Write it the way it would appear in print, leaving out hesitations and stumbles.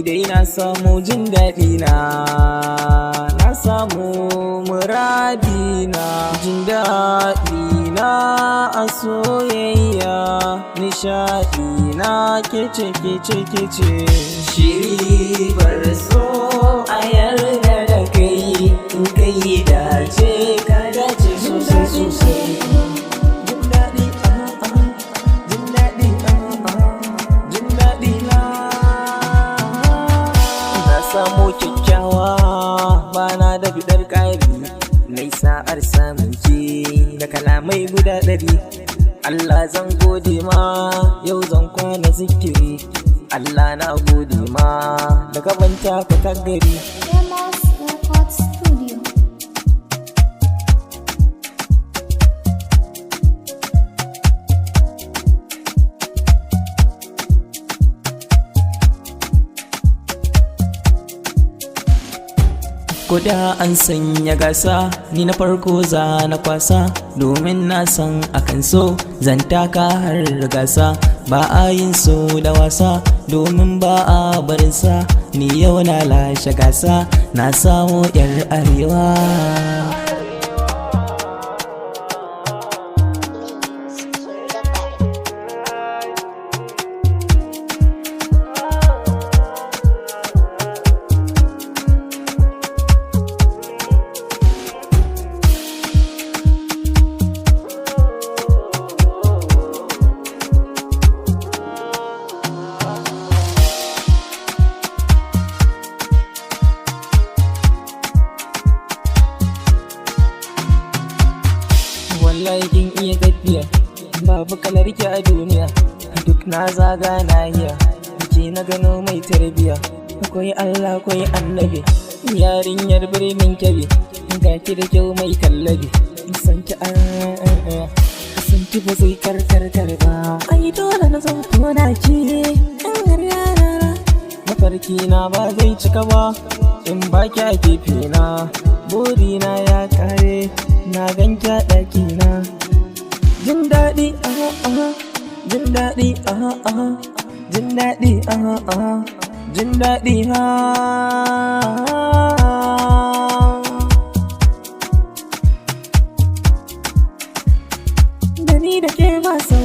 dai na samu jin daɗi na samu muradi na jin daɗi na a soyayya nishaɗi na kece shiri bar so a yarda da kai in kai dace ka dace sosai samu kyakkyawa bana da bidar ƙari nai sa'ar samun ki da kalamai guda 100 Allah zan gode ma yau zan kwana zikiri Allah na gode ma da gabanta ka tagari Demos Record Studio. Koda an sanya gasa ni na farko za na kwasa domin na san akan so zan taka har gasa ba a yin so da wasa domin ba a barinsa ni yau na lashe gasa na samu yar arewa. Wallahi kin iya tafiya babu kalar ki a duniya duk na zaga na iya ki na gano mai tarbiya akwai Allah akwai annabi yarinyar birnin Kebbi ga ki da kyau mai kallabi san ki san ki ba zai karkar ba ai dole na zan tona ki mafarki na ba zai cika ba in ba ki a gefe na burina ya kare na ganki a ɗakina jin daɗi jin daɗi jin daɗi jin daɗi da ni da ke ba sau